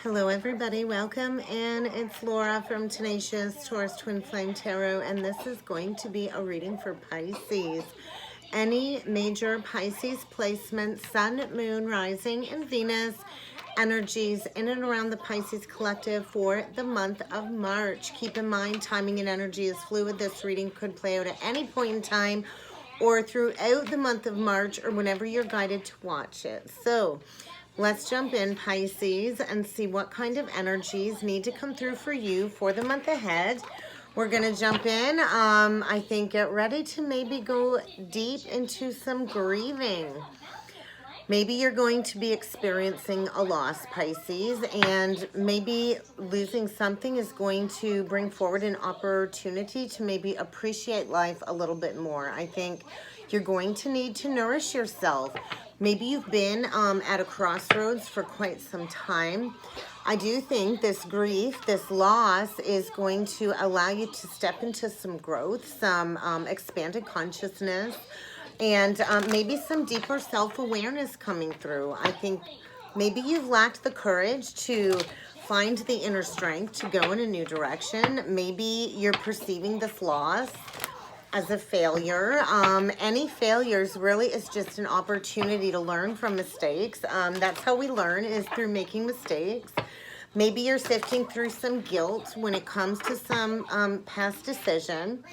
Hello everybody, welcome, and it's Laura from Tenacious Taurus Twin Flame Tarot, and this is going to be a reading for Pisces. Any major Pisces placements, Sun, Moon, Rising, and Venus energies in and around the Pisces collective for the month of March. Keep in mind, timing and energy is fluid. This reading could play out at any point in time or throughout the month of March or whenever you're guided to watch it. So let's jump in, Pisces, and see what kind of energies need to come through for you for the month ahead. We're going to jump in. I think get ready to maybe go deep into some grieving. Maybe you're going to be experiencing a loss, Pisces, and maybe losing something is going to bring forward an opportunity to maybe appreciate life a little bit more. I think you're going to need to nourish yourself. Maybe you've been at a crossroads for quite some time. I do think this grief, this loss is going to allow you to step into some growth, some expanded consciousness, and maybe some deeper self-awareness coming through. I think maybe you've lacked the courage to find the inner strength to go in a new direction. Maybe you're perceiving this loss as a failure. Any failures really is just an opportunity to learn from mistakes. That's how we learn, is through making mistakes. Maybe you're sifting through some guilt when it comes to some past decision.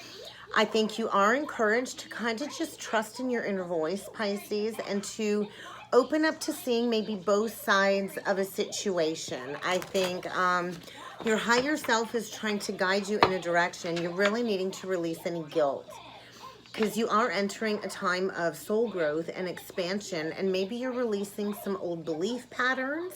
I think you are encouraged to kind of just trust in your inner voice, Pisces, and to open up to seeing maybe both sides of a situation. I think your higher self is trying to guide you in a direction. You're really needing to release any guilt, because you are entering a time of soul growth and expansion, and maybe you're releasing some old belief patterns.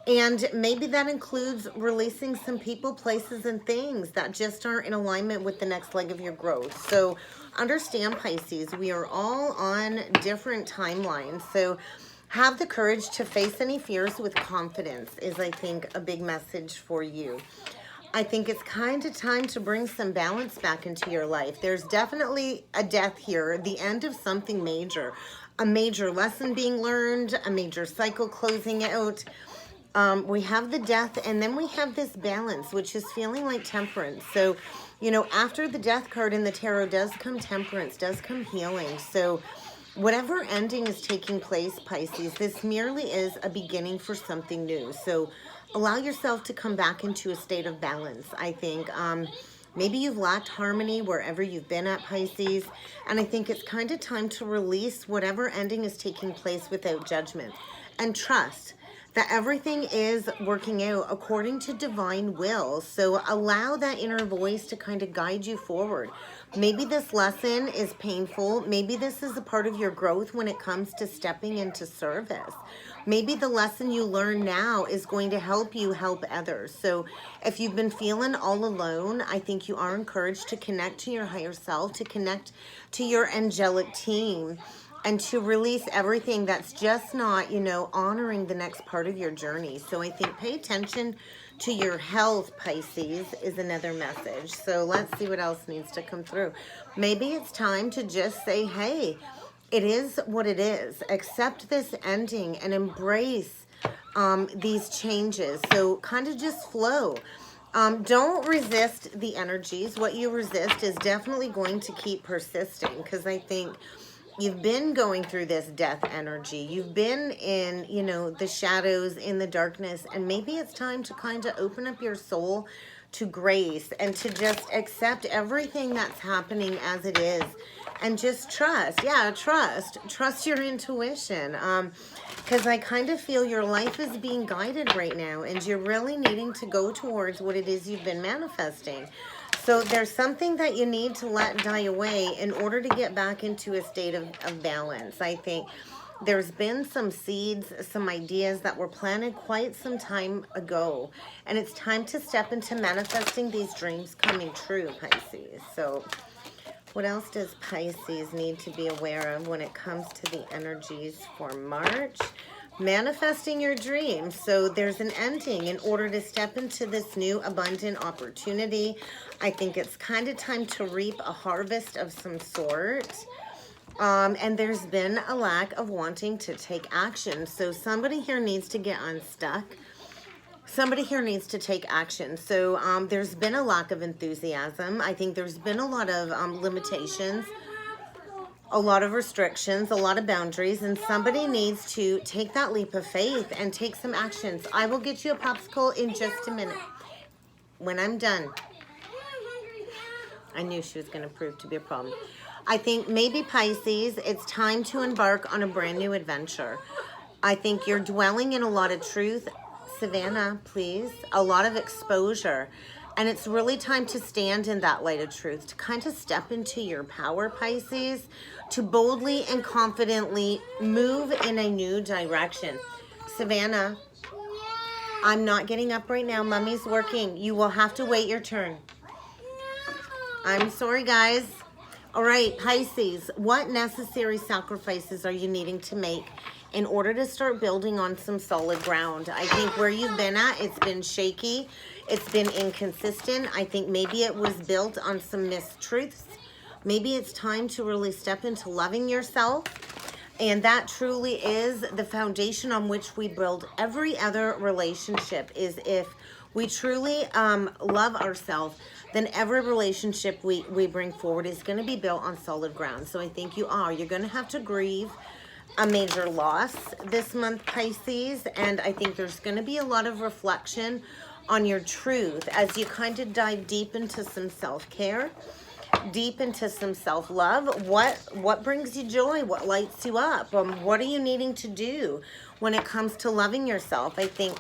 And maybe that includes releasing some people, places, and things that just aren't in alignment with the next leg of your growth. So understand, Pisces, we are all on different timelines. So have the courage to face any fears with confidence is, I think, a big message for you. I think it's kind of time to bring some balance back into your life. There's definitely a death here, the end of something major, a major lesson being learned, a major cycle closing out. We have the death, and then we have this balance, which is feeling like temperance. So, you know, after the death card in the tarot does come temperance, does come healing. So whatever ending is taking place, Pisces, this merely is a beginning for something new. So allow yourself to come back into a state of balance. I think maybe you've lacked harmony wherever you've been at, Pisces, and I think it's kind of time to release whatever ending is taking place without judgment, and trust that everything is working out according to divine will. So allow that inner voice to kind of guide you forward. Maybe this lesson is painful. Maybe this is a part of your growth when it comes to stepping into service. Maybe the lesson you learn now is going to help you help others. So if you've been feeling all alone, I think you are encouraged to connect to your higher self, to connect to your angelic team, and to release everything that's just not, you know, honoring the next part of your journey. So I think pay attention to your health, Pisces, is another message. So let's see what else needs to come through. Maybe it's time to just say, hey, it is what it is. Accept this ending and embrace these changes. So kind of just flow. Don't resist the energies. What you resist is definitely going to keep persisting, because I think you've been going through this death energy. You've been in, you know, the shadows, in the darkness, and maybe it's time to kind of open up your soul to grace and to just accept everything that's happening as it is, and just trust. Yeah, trust your intuition, because I kind of feel your life is being guided right now, and you're really needing to go towards what it is you've been manifesting. So there's something that you need to let die away in order to get back into a state of balance. I think there's been some seeds, some ideas that were planted quite some time ago, and it's time to step into manifesting these dreams coming true, Pisces. So what else does Pisces need to be aware of when it comes to the energies for March? Manifesting your dreams. So there's an ending in order to step into this new abundant opportunity. I think it's kind of time to reap a harvest of some sort. And there's been a lack of wanting to take action. So somebody here needs to get unstuck. somebody here needs to take action. So there's been a lack of enthusiasm. I think there's been a lot of limitations, a lot of restrictions, a lot of boundaries, and somebody needs to take that leap of faith and take some actions. I will get you a popsicle in just a minute when I'm done. I knew she was going to prove to be a problem. I think maybe Pisces, it's time to embark on a brand new adventure. I think you're dwelling in a lot of truth. Savannah, please. A lot of exposure. And it's really time to stand in that light of truth, to kind of step into your power, Pisces, to boldly and confidently move in a new direction. Savannah, I'm not getting up right now. Mommy's working. You will have to wait your turn. I'm sorry, guys. All right, Pisces, what necessary sacrifices are you needing to make in order to start building on some solid ground? I think where you've been at, it's been shaky. It's been inconsistent. I think maybe it was built on some mistruths. Maybe it's time to really step into loving yourself. And that truly is the foundation on which we build every other relationship, is if we truly love ourselves, then every relationship we bring forward is going to be built on solid ground. So I think you're going to have to grieve a major loss this month, Pisces. And I think there's going to be a lot of reflection on your truth as you kind of dive deep into some self-care, deep into some self-love. What brings you joy? What lights you up? What are you needing to do when it comes to loving yourself? I think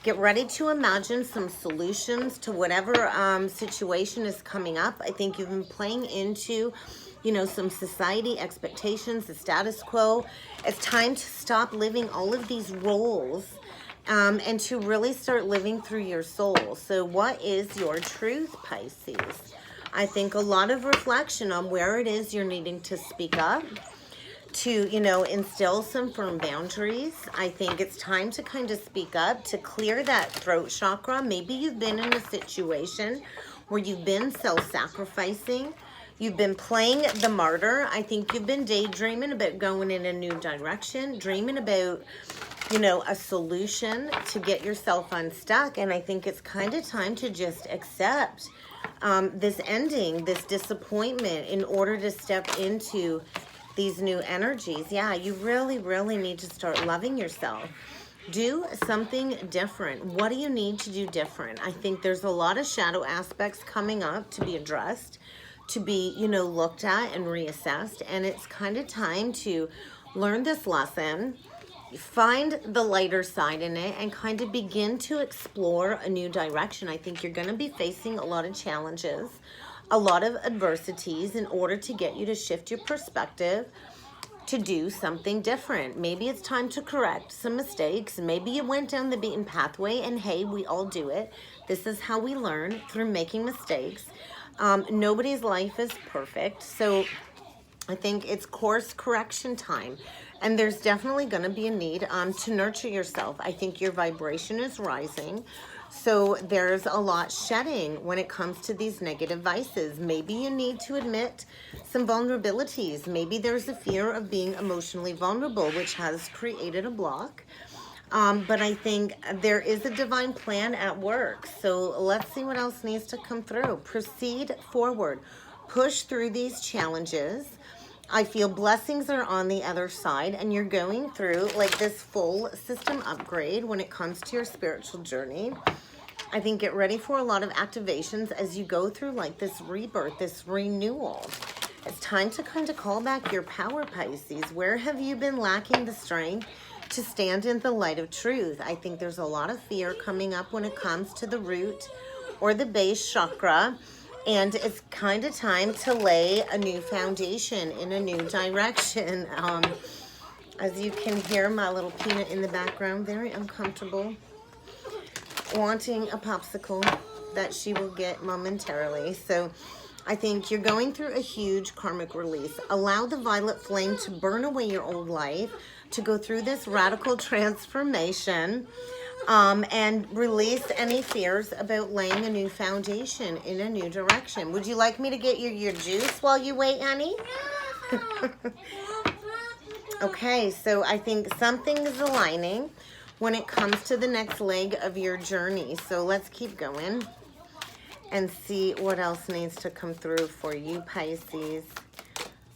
get ready to imagine some solutions to whatever situation is coming up. I think you've been playing into, you know, some society expectations, the status quo. It's time to stop living all of these roles and to really start living through your soul. So what is your truth, Pisces? I think a lot of reflection on where it is you're needing to speak up, to, you know, instill some firm boundaries. I think it's time to kind of speak up, to clear that throat chakra. Maybe you've been in a situation where you've been self-sacrificing. You've been playing the martyr. I think you've been daydreaming about going in a new direction, dreaming about, you know, a solution to get yourself unstuck. And I think it's kind of time to just accept this ending, this disappointment, in order to step into these new energies. Yeah, you really, really need to start loving yourself. Do something different. What do you need to do different? I think there's a lot of shadow aspects coming up to be addressed, to be, you know, looked at and reassessed. And it's kind of time to learn this lesson, find the lighter side in it, and kind of begin to explore a new direction. I think you're going to be facing a lot of challenges, a lot of adversities, in order to get you to shift your perspective, to do something different. Maybe it's time to correct some mistakes. Maybe you went down the beaten pathway, and hey, we all do it. This is how we learn, through making mistakes. Nobody's life is perfect. So I think it's course correction time. And there's definitely going to be a need to nurture yourself. I think your vibration is rising. So there's a lot shedding when it comes to these negative vices. Maybe you need to admit some vulnerabilities. Maybe there's a fear of being emotionally vulnerable, which has created a block. But I think there is a divine plan at work. So let's see what else needs to come through. Proceed forward. Push through these challenges. I feel blessings are on the other side, and you're going through like this full system upgrade when it comes to your spiritual journey. I think get ready for a lot of activations as you go through like this rebirth, this renewal. It's time to kind of call back your power, Pisces. Where have you been lacking the strength to stand in the light of truth? I think there's a lot of fear coming up when it comes to the root or the base chakra. And it's kind of time to lay a new foundation in a new direction. As you can hear, my little peanut in the background, very uncomfortable, wanting a popsicle that she will get momentarily. So I think you're going through a huge karmic release. Allow the violet flame to burn away your old life, to go through this radical transformation. And release any fears about laying a new foundation in a new direction. Would you like me to get you your juice while you wait, honey? Okay, so I think something is aligning when it comes to the next leg of your journey. So let's keep going and see what else needs to come through for you, Pisces,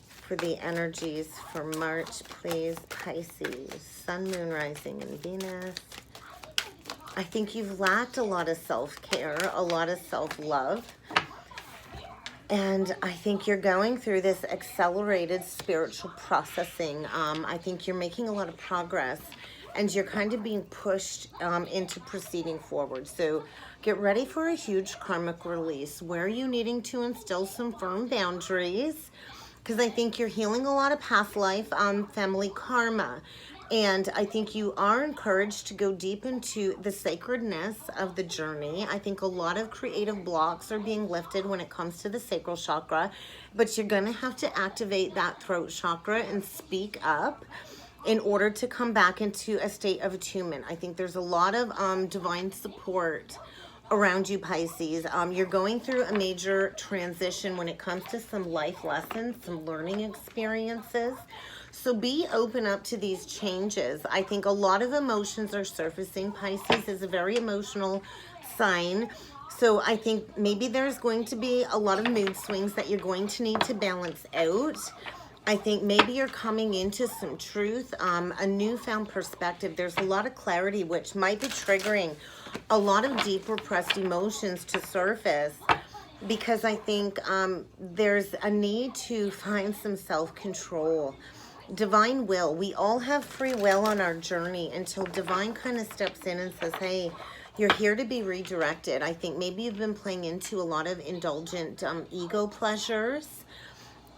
for the energies for March, please. Pisces, Sun, Moon, Rising, and Venus. I think you've lacked a lot of self-care, a lot of self-love. And I think you're going through this accelerated spiritual processing. I think you're making a lot of progress and you're kind of being pushed into proceeding forward. So get ready for a huge karmic release where you're needing to instill some firm boundaries, because I think you're healing a lot of past life family karma. And I think you are encouraged to go deep into the sacredness of the journey. I think a lot of creative blocks are being lifted when it comes to the sacral chakra, but you're going to have to activate that throat chakra and speak up in order to come back into a state of attunement. I think there's a lot of divine support around you, Pisces. You're going through a major transition when it comes to some life lessons, some learning experiences. So be open up to these changes. I think a lot of emotions are surfacing. Pisces is a very emotional sign. So I think maybe there's going to be a lot of mood swings that you're going to need to balance out. I think maybe you're coming into some truth, a newfound perspective. There's a lot of clarity, which might be triggering a lot of deep repressed emotions to surface, because I think there's a need to find some self-control. Divine will. We all have free will on our journey until divine kind of steps in and says, hey, you're here to be redirected. I think maybe you've been playing into a lot of indulgent ego pleasures.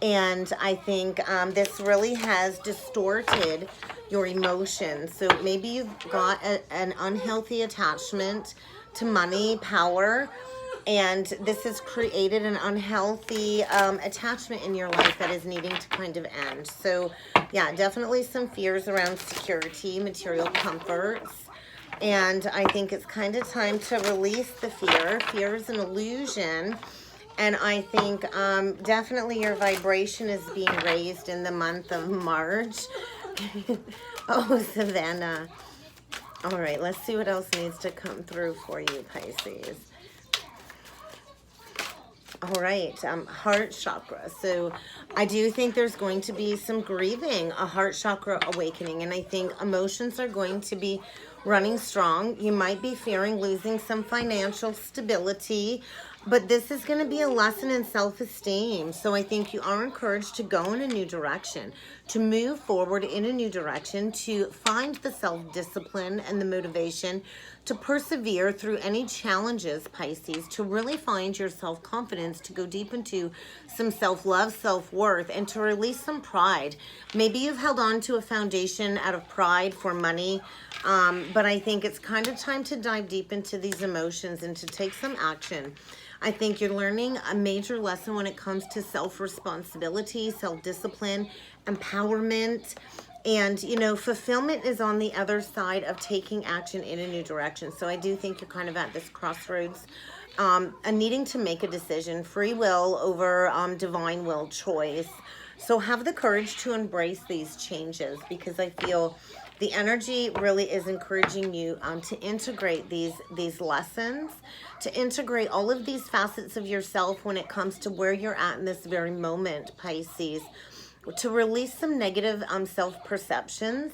And I think this really has distorted your emotions. So maybe you've got an unhealthy attachment to money, power, and this has created an unhealthy attachment in your life that is needing to kind of end. So yeah, definitely some fears around security, material comforts. And I think it's kind of time to release the fear. Fear is an illusion. And I think definitely your vibration is being raised in the month of March. Oh, Savannah. All right, let's see what else needs to come through for you, Pisces. All right, heart chakra. So I do think there's going to be some grieving, a heart chakra awakening. And I think emotions are going to be running strong. You might be fearing losing some financial stability, but this is going to be a lesson in self-esteem. So I think you are encouraged to go in a new direction, to move forward in a new direction, to find the self-discipline and the motivation to persevere through any challenges, Pisces, to really find your self-confidence, to go deep into some self-love, self-worth, and to release some pride. Maybe you've held on to a foundation out of pride for money, but I think it's kind of time to dive deep into these emotions and to take some action. I think you're learning a major lesson when it comes to self-responsibility, self-discipline, empowerment, and, you know, fulfillment is on the other side of taking action in a new direction. So I do think you're kind of at this crossroads, and needing to make a decision, free will over divine will choice. So have the courage to embrace these changes, because I feel the energy really is encouraging you to integrate these lessons, to integrate all of these facets of yourself when it comes to where you're at in this very moment, Pisces, to release some negative self-perceptions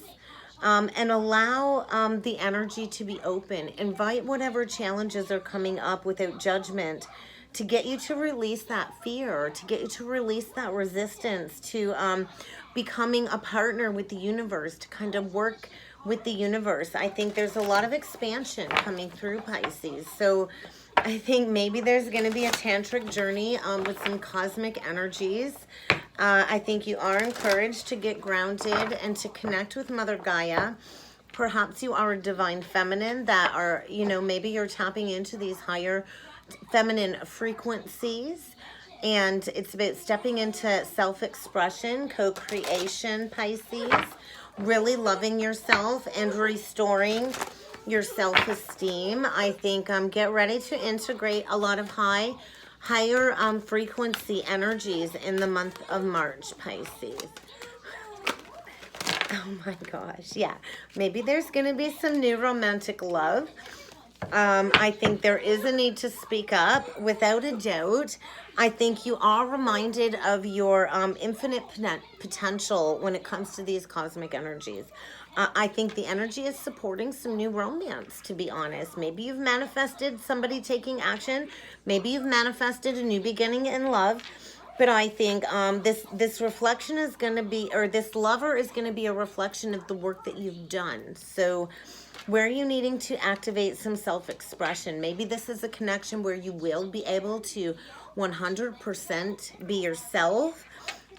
and allow the energy to be open. Invite whatever challenges are coming up without judgment, to get you to release that fear, to get you to release that resistance to becoming a partner with the universe, to kind of work with the universe. I think there's a lot of expansion coming through, Pisces. So I think maybe there's going to be a tantric journey with some cosmic energies. I think you are encouraged to get grounded and to connect with Mother Gaia. Perhaps you are a divine feminine that are, you know, maybe you're tapping into these higher feminine frequencies, and it's about stepping into self-expression, co-creation, Pisces, really loving yourself and restoring your self-esteem. I think get ready to integrate a lot of higher frequency energies in the month of March, Pisces. Oh my gosh, yeah. Maybe there's going to be some new romantic love. I think there is a need to speak up, without a doubt. I think you are reminded of your infinite potential when it comes to these cosmic energies. I think the energy is supporting some new romance, to be honest. Maybe you've manifested somebody taking action. Maybe you've manifested a new beginning in love. But I think this reflection is going to be, or this lover is going to be a reflection of the work that you've done. So where are you needing to activate some self-expression? Maybe this is a connection where you will be able to 100% be yourself.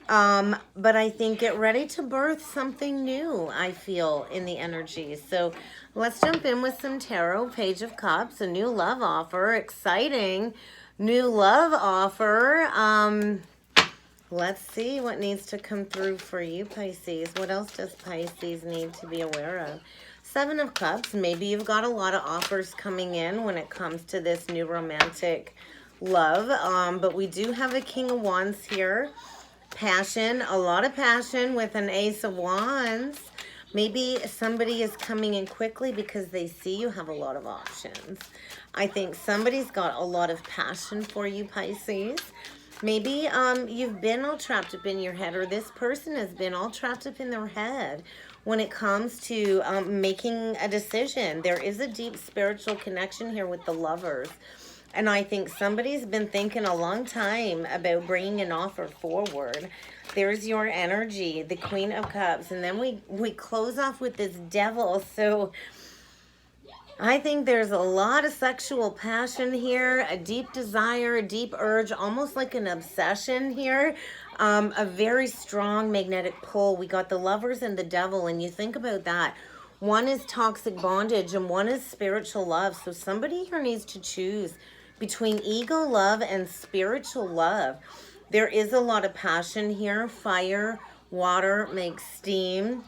But I think get ready to birth something new, I feel, in the energy. So let's jump in with some tarot. Page of Cups, a new love offer. Exciting new love offer. Let's see what needs to come through for you, Pisces. What else does Pisces need to be aware of? Seven of Cups. Maybe you've got a lot of offers coming in when it comes to this new romantic love. But we do have a King of Wands here. Passion, a lot of passion with an Ace of Wands. Maybe somebody is coming in quickly because they see you have a lot of options. I think somebody's got a lot of passion for you, Pisces. Maybe you've been all trapped up in your head, or this person has been all trapped up in their head when it comes to making a decision. There is a deep spiritual connection here with the lovers. And I think somebody's been thinking a long time about bringing an offer forward. There's your energy, the Queen of Cups. And then we close off with this Devil. So I think there's a lot of sexual passion here, a deep desire, a deep urge, almost like an obsession here. A very strong magnetic pull. We got the Lovers and the Devil, and you think about that. One is toxic bondage and one is spiritual love. So somebody here needs to choose between ego love and spiritual love. There is a lot of passion here. Fire, water makes steam.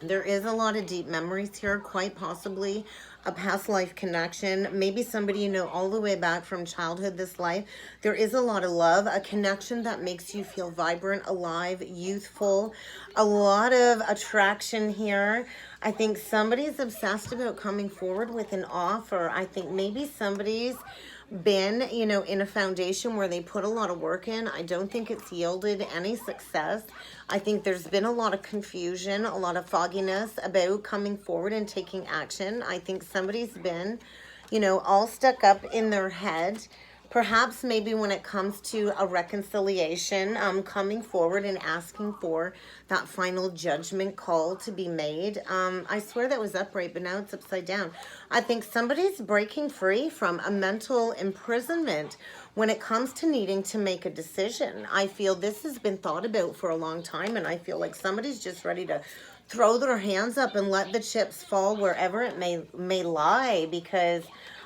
There is a lot of deep memories here, quite possibly a past life connection. Maybe somebody you know all the way back from childhood, this life. There is a lot of love, a connection that makes you feel vibrant, alive, youthful. A lot of attraction here. I think somebody's obsessed about coming forward with an offer. I think maybe somebody's been, you know, in a foundation where they put a lot of work in. I don't think it's yielded any success. I think there's been a lot of confusion, a lot of fogginess about coming forward and taking action. I think somebody's been, you know, all stuck up in their head. Perhaps maybe when it comes to a reconciliation, coming forward and asking for that final judgment call to be made. I swear that was upright, but now it's upside down. I think somebody's breaking free from a mental imprisonment when it comes to needing to make a decision. I feel this has been thought about for a long time, and I feel like somebody's just ready to throw their hands up and let the chips fall wherever it may lie, because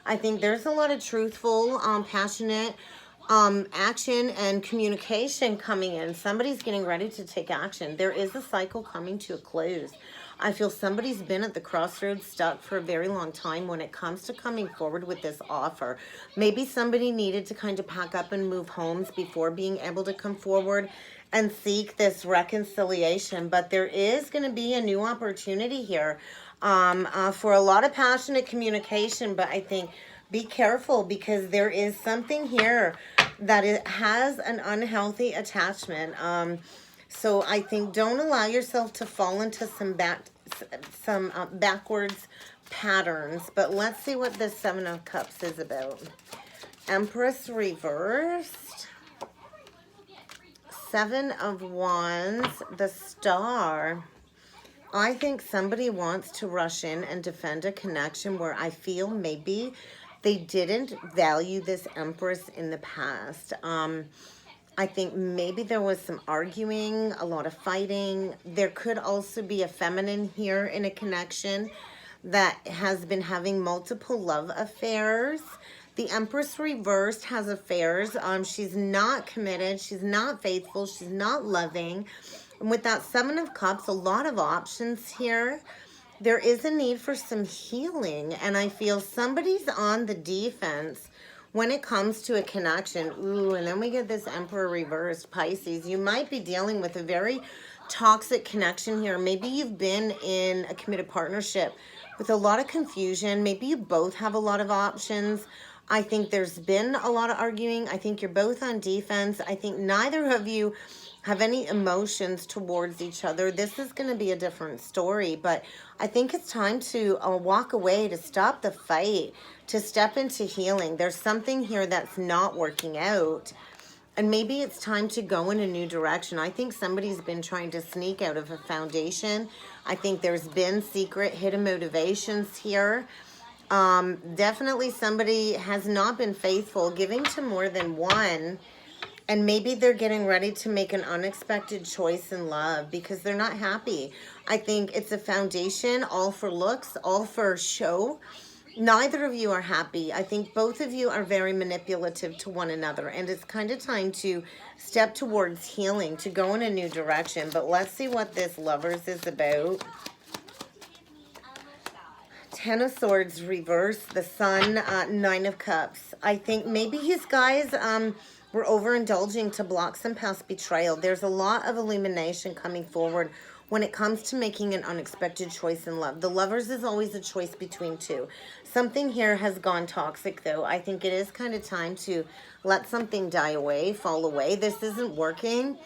I think there's a lot of truthful, passionate action and communication coming in. Somebody's getting ready to take action. There is a cycle coming to a close. I feel somebody's been at the crossroads, stuck for a very long time when it comes to coming forward with this offer. Maybe somebody needed to kind of pack up and move homes before being able to come forward and seek this reconciliation. But there is going to be a new opportunity here for a lot of passionate communication. But I think be careful, because there is something here that it has an unhealthy attachment. So I think don't allow yourself to fall into some backwards patterns. But let's see what this Seven of Cups is about. Empress reversed. Seven of Wands, the Star. I think somebody wants to rush in and defend a connection where I feel maybe they didn't value this Empress in the past. I think maybe there was some arguing, a lot of fighting. There could also be a feminine here in a connection that has been having multiple love affairs. The Empress reversed has affairs. She's not committed. She's not faithful. She's not loving. And with that Seven of Cups, a lot of options here. There is a need for some healing. And I feel somebody's on the defense when it comes to a connection. Ooh, and then we get this Emperor reversed, Pisces. You might be dealing with a very toxic connection here. Maybe you've been in a committed partnership with a lot of confusion. Maybe you both have a lot of options. I think there's been a lot of arguing. I think you're both on defense. I think neither of you have any emotions towards each other. This is going to be a different story, but I think it's time to walk away, to stop the fight, to step into healing. There's something here that's not working out. And maybe it's time to go in a new direction. I think somebody's been trying to sneak out of a foundation. I think there's been secret hidden motivations here. Definitely somebody has not been faithful, giving to more than one. And maybe they're getting ready to make an unexpected choice in love because they're not happy. I think it's a foundation, all for looks, all for show. Neither of you are happy. I think both of you are very manipulative to one another, and it's kind of time to step towards healing, to go in a new direction. But let's see what this Lovers is about. Ten of Swords reverse, the Sun, Nine of Cups. I think maybe these guys were overindulging to block some past betrayal. There's a lot of illumination coming forward when it comes to making an unexpected choice in love. The Lovers is always a choice between two. Something here has gone toxic, though. I think it is kind of time to let something die away, fall away. This isn't working.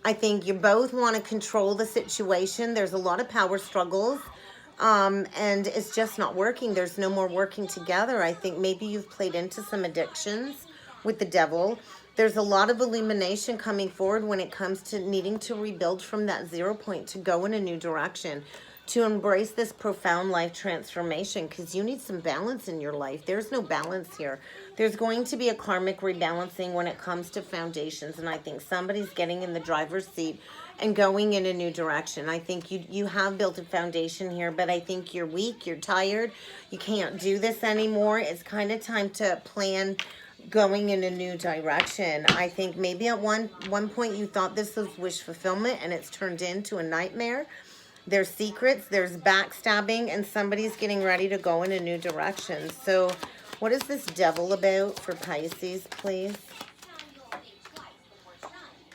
I think you both want to control the situation. There's a lot of power struggles, and it's just not working. There's no more working together. I think maybe you've played into some addictions with the Devil. There's a lot of illumination coming forward when it comes to needing to rebuild from that 0 point, to go in a new direction, to embrace this profound life transformation, because you need some balance in your life. There's no balance here. There's going to be a karmic rebalancing when it comes to foundations, and I think somebody's getting in the driver's seat and going in a new direction. I think you have built a foundation here, but I think you're weak, you're tired, you can't do this anymore. It's kind of time to plan going in a new direction. I think maybe at one point you thought this was wish fulfillment, and it's turned into a nightmare. There's secrets, there's backstabbing, and somebody's getting ready to go in a new direction. So what is this Devil about for Pisces, please?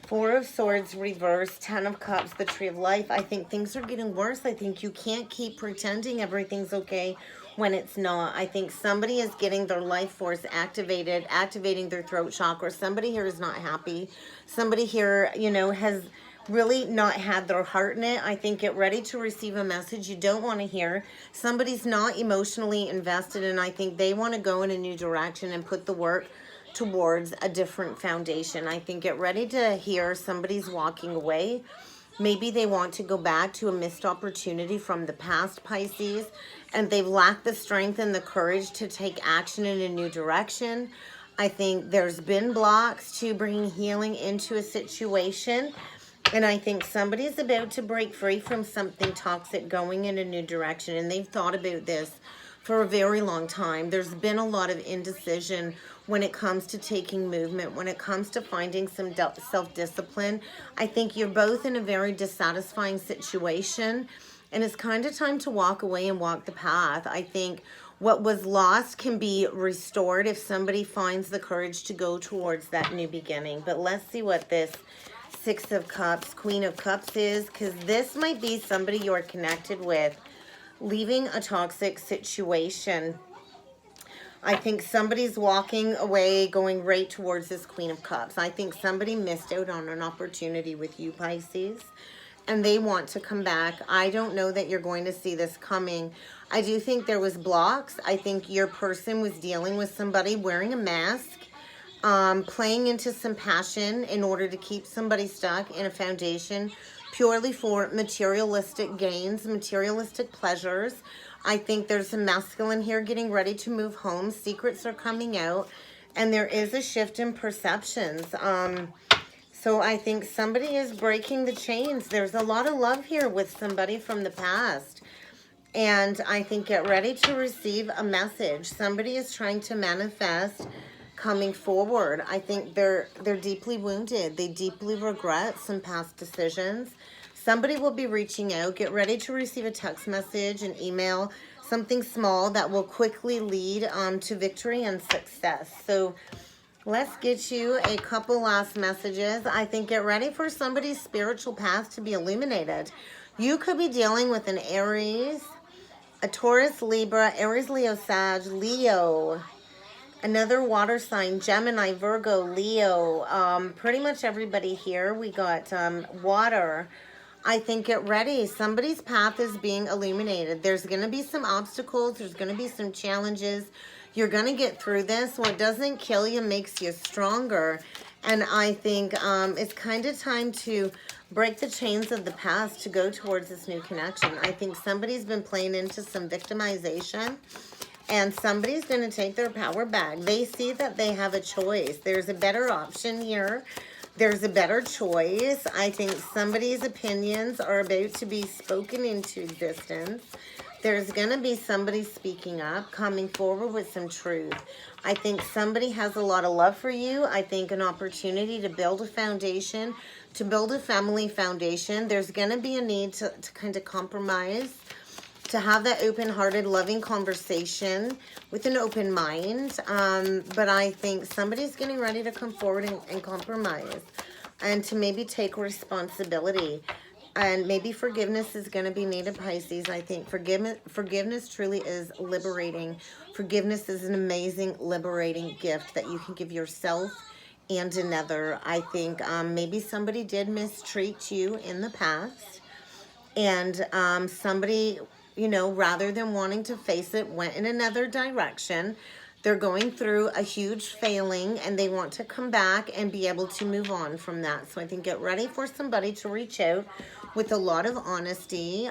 Four of Swords reverse, Ten of Cups, the Tree of Life. I think things are getting worse. I think you can't keep pretending everything's okay when it's not. I think somebody is getting their life force activated, activating their throat chakra. Somebody here is not happy. Somebody here, you know, has really not had their heart in it. I think get ready to receive a message you don't want to hear. Somebody's not emotionally invested, and I think they want to go in a new direction and put the work towards a different foundation. I think get ready to hear somebody's walking away. Maybe they want to go back to a missed opportunity from the past, Pisces, and they've lacked the strength and the courage to take action in a new direction. I think there's been blocks to bringing healing into a situation, and I think somebody's about to break free from something toxic, going in a new direction, and they've thought about this for a very long time. There's been a lot of indecision when it comes to taking movement, when it comes to finding some self-discipline. I think you're both in a very dissatisfying situation, and it's kind of time to walk away and walk the path. I think what was lost can be restored if somebody finds the courage to go towards that new beginning. But let's see what this Six of Cups, Queen of Cups is, because this might be somebody you're connected with leaving a toxic situation. I think somebody's walking away, going right towards this Queen of Cups. I think somebody missed out on an opportunity with you, Pisces, and they want to come back. I don't know that you're going to see this coming. I do think there was blocks. I think your person was dealing with somebody wearing a mask, playing into some passion in order to keep somebody stuck in a foundation purely for materialistic gains, materialistic pleasures. I think there's a masculine here getting ready to move home. Secrets are coming out, and there is a shift in perceptions. So I think somebody is breaking the chains. There's a lot of love here with somebody from the past. And I think get ready to receive a message. Somebody is trying to manifest coming forward. I think they're deeply wounded. They deeply regret some past decisions. Somebody will be reaching out. Get ready to receive a text message, an email, something small that will quickly lead to victory and success. So Let's get you a couple last messages. I think get ready for somebody's spiritual path to be illuminated. You could be dealing with an Aries, a Taurus, Libra, Aries, Leo, Sag, Leo, another water sign, Gemini, Virgo, Leo. Pretty much everybody here. We got water. I think get ready. Somebody's path is being illuminated. There's going to be some obstacles. There's going to be some challenges. You're going to get through this. What doesn't kill you makes you stronger. And I think it's kind of time to break the chains of the past to go towards this new connection. I think somebody's been playing into some victimization. And somebody's going to take their power back. They see that they have a choice. There's a better option here. There's a better choice. I think somebody's opinions are about to be spoken into existence. There's going to be somebody speaking up, coming forward with some truth. I think somebody has a lot of love for you. I think an opportunity to build a foundation, to build a family foundation. There's going to be a need to kind of compromise, to have that open-hearted, loving conversation with an open mind. But I think somebody's getting ready to come forward and compromise and to maybe take responsibility. And maybe forgiveness is going to be needed, Pisces. I think forgiveness truly is liberating. Forgiveness is an amazing, liberating gift that you can give yourself and another. I think maybe somebody did mistreat you in the past. And somebody, you know, rather than wanting to face it, went in another direction. They're going through a huge failing and they want to come back and be able to move on from that. So I think get ready for somebody to reach out with a lot of honesty.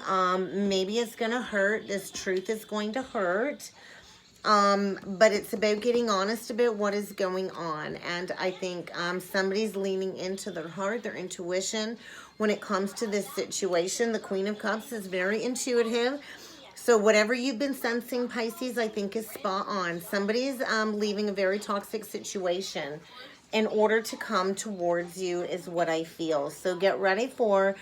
Maybe it's going to hurt. This truth is going to hurt. But it's about getting honest about what is going on. And I think somebody's leaning into their heart, their intuition. When it comes to this situation, the Queen of Cups is very intuitive. So whatever you've been sensing, Pisces, I think is spot on. Somebody's leaving a very toxic situation in order to come towards you is what I feel. So get ready for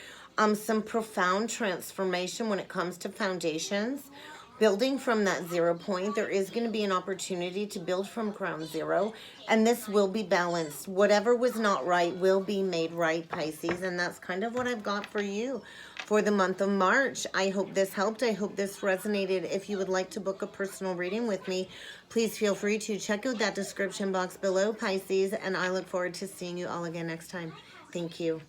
some profound transformation when it comes to foundations. Building from that 0 point, there is going to be an opportunity to build from ground zero, and this will be balanced. Whatever was not right will be made right, Pisces, and that's kind of what I've got for you for the month of March. I hope this helped. I hope this resonated. If you would like to book a personal reading with me, please feel free to check out that description box below, Pisces, and I look forward to seeing you all again next time. Thank you.